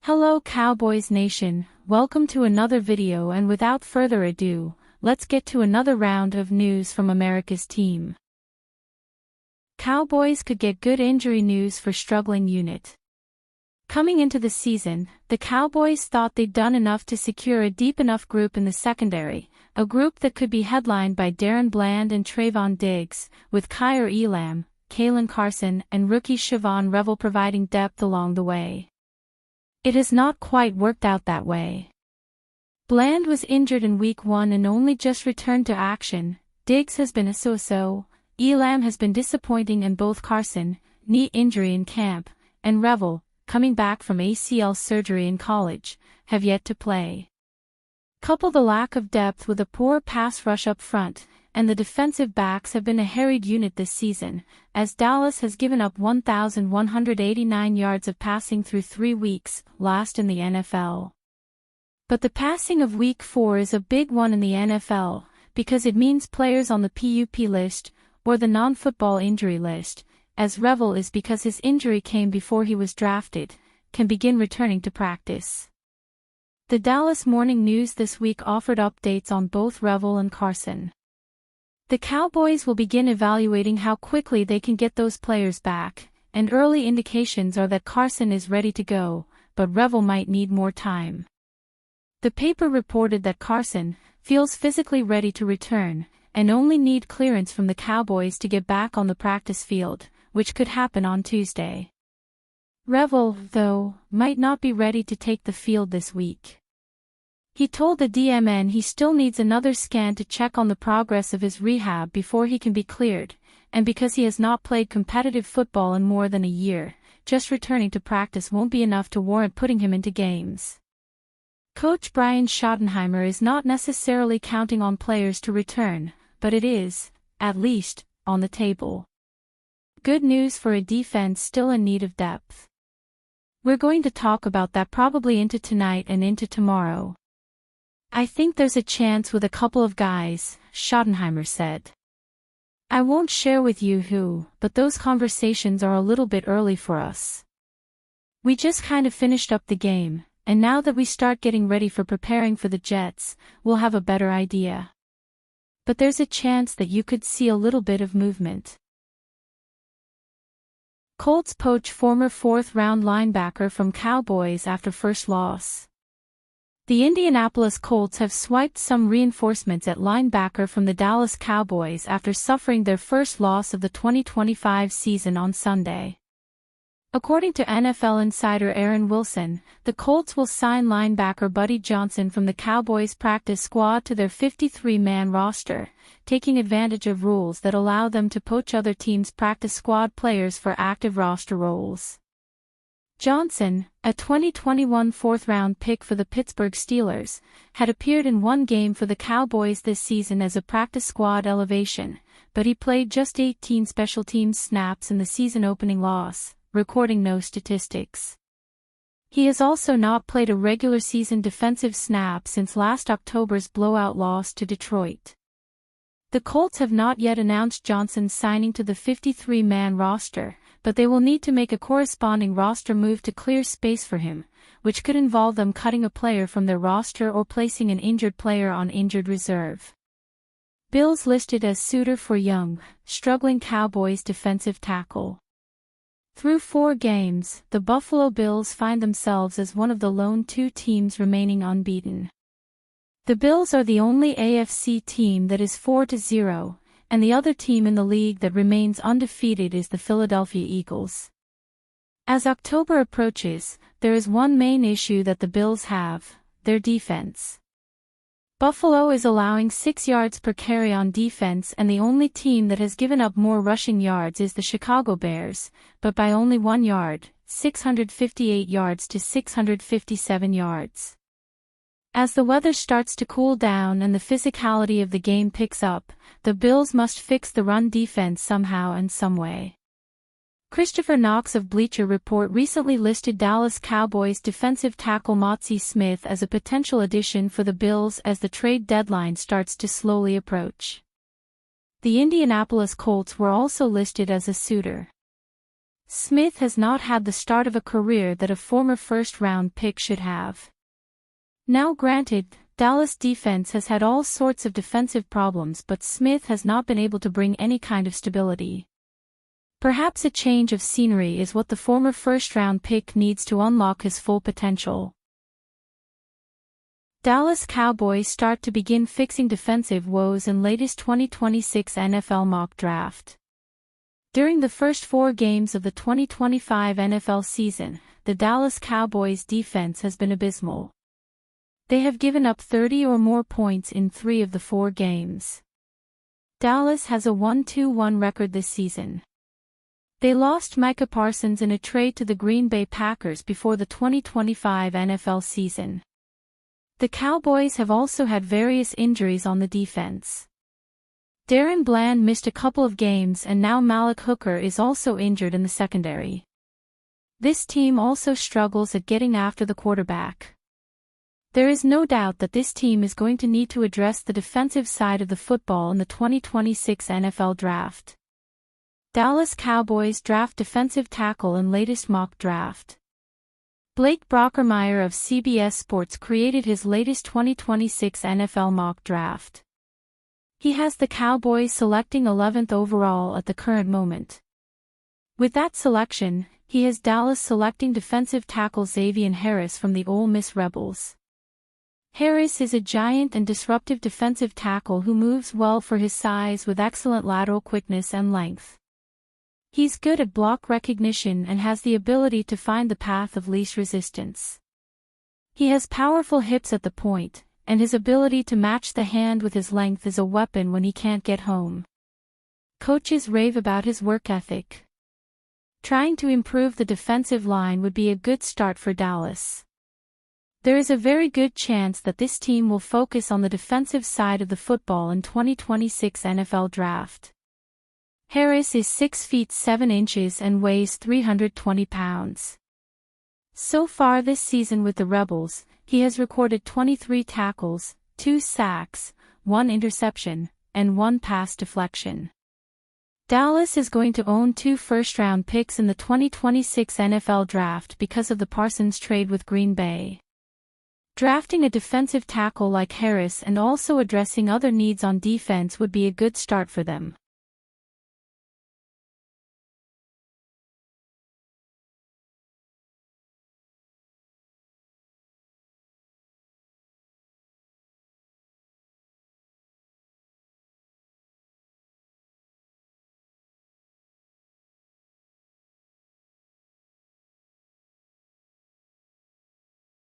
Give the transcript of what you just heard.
Hello Cowboys Nation, welcome to another video, and without further ado, let's get to another round of news from America's team. Cowboys could get good injury news for struggling unit. Coming into the season, the Cowboys thought they'd done enough to secure a deep enough group in the secondary, a group that could be headlined by Darren Bland and Trayvon Diggs, with Kaiir Elam, Kalen Carson and rookie Siobhan Revel providing depth along the way. It has not quite worked out that way. Bland was injured in Week 1 and only just returned to action. Diggs has been a so-so, Elam has been disappointing, and both Carson, knee injury in camp, and Revel, coming back from ACL surgery in college, have yet to play. Couple the lack of depth with a poor pass rush up front, and the defensive backs have been a harried unit this season, as Dallas has given up 1,189 yards of passing through 3 weeks, last in the NFL. But the passing of Week 4 is a big one in the NFL, because it means players on the PUP list, or the non-football injury list, as Revel is because his injury came before he was drafted, can begin returning to practice. The Dallas Morning News this week offered updates on both Revel and Carson. The Cowboys will begin evaluating how quickly they can get those players back, and early indications are that Carson is ready to go, but Revel might need more time. The paper reported that Carson feels physically ready to return, and only need clearance from the Cowboys to get back on the practice field, which could happen on Tuesday. Revel, though, might not be ready to take the field this week. He told the DMN he still needs another scan to check on the progress of his rehab before he can be cleared, and because he has not played competitive football in more than a year, just returning to practice won't be enough to warrant putting him into games. Coach Brian Schottenheimer is not necessarily counting on players to return, but it is, at least, on the table. Good news for a defense still in need of depth. We're going to talk about that probably into tonight and into tomorrow. I think there's a chance with a couple of guys, Schottenheimer said. I won't share with you who, but those conversations are a little bit early for us. We just kind of finished up the game, and now that we start getting ready for preparing for the Jets, we'll have a better idea. But there's a chance that you could see a little bit of movement. Colts poach former 4th-round linebacker from Cowboys after first loss. The Indianapolis Colts have swiped some reinforcements at linebacker from the Dallas Cowboys after suffering their first loss of the 2025 season on Sunday. According to NFL insider Aaron Wilson, the Colts will sign linebacker Buddy Johnson from the Cowboys practice squad to their 53-man roster, taking advantage of rules that allow them to poach other teams' practice squad players for active roster roles. Johnson, a 2021 4th-round pick for the Pittsburgh Steelers, had appeared in one game for the Cowboys this season as a practice squad elevation, but he played just 18 special teams snaps in the season-opening loss, recording no statistics. He has also not played a regular season defensive snap since last October's blowout loss to Detroit. The Colts have not yet announced Johnson's signing to the 53-man roster, but they will need to make a corresponding roster move to clear space for him, which could involve them cutting a player from their roster or placing an injured player on injured reserve. Bills listed as suitor for young, struggling Cowboys defensive tackle. Through 4 games, the Buffalo Bills find themselves as one of the lone 2 teams remaining unbeaten. The Bills are the only AFC team that is 4-0, and the other team in the league that remains undefeated is the Philadelphia Eagles. As October approaches, there is one main issue that the Bills have: their defense. Buffalo is allowing 6 yards per carry on defense, and the only team that has given up more rushing yards is the Chicago Bears, but by only 1 yard, 658 yards to 657 yards. As the weather starts to cool down and the physicality of the game picks up, the Bills must fix the run defense somehow and someway. Christopher Knox of Bleacher Report recently listed Dallas Cowboys defensive tackle Motzie Smith as a potential addition for the Bills as the trade deadline starts to slowly approach. The Indianapolis Colts were also listed as a suitor. Smith has not had the start of a career that a former first-round pick should have. Now granted, Dallas defense has had all sorts of defensive problems, but Smith has not been able to bring any kind of stability. Perhaps a change of scenery is what the former first-round pick needs to unlock his full potential. Dallas Cowboys start to begin fixing defensive woes in latest 2026 NFL mock draft. During the first 4 games of the 2025 NFL season, the Dallas Cowboys defense has been abysmal. They have given up 30 or more points in 3 of the 4 games. Dallas has a 1-2-1 record this season. They lost Micah Parsons in a trade to the Green Bay Packers before the 2025 NFL season. The Cowboys have also had various injuries on the defense. Darren Bland missed a couple of games, and now Malik Hooker is also injured in the secondary. This team also struggles at getting after the quarterback. There is no doubt that this team is going to need to address the defensive side of the football in the 2026 NFL Draft. Dallas Cowboys draft defensive tackle in latest mock draft. Blake Brockermeyer of CBS Sports created his latest 2026 NFL mock draft. He has the Cowboys selecting 11th overall at the current moment. With that selection, he has Dallas selecting defensive tackle Xavier Harris from the Ole Miss Rebels. Harris is a giant and disruptive defensive tackle who moves well for his size with excellent lateral quickness and length. He's good at block recognition and has the ability to find the path of least resistance. He has powerful hips at the point, and his ability to match the hand with his length is a weapon when he can't get home. Coaches rave about his work ethic. Trying to improve the defensive line would be a good start for Dallas. There is a very good chance that this team will focus on the defensive side of the football in 2026 NFL Draft. Harris is 6 feet 7 inches and weighs 320 pounds. So far this season with the Rebels, he has recorded 23 tackles, 2 sacks, 1 interception, and 1 pass deflection. Dallas is going to own 2 first-round picks in the 2026 NFL Draft because of the Parsons trade with Green Bay. Drafting a defensive tackle like Harris and also addressing other needs on defense would be a good start for them.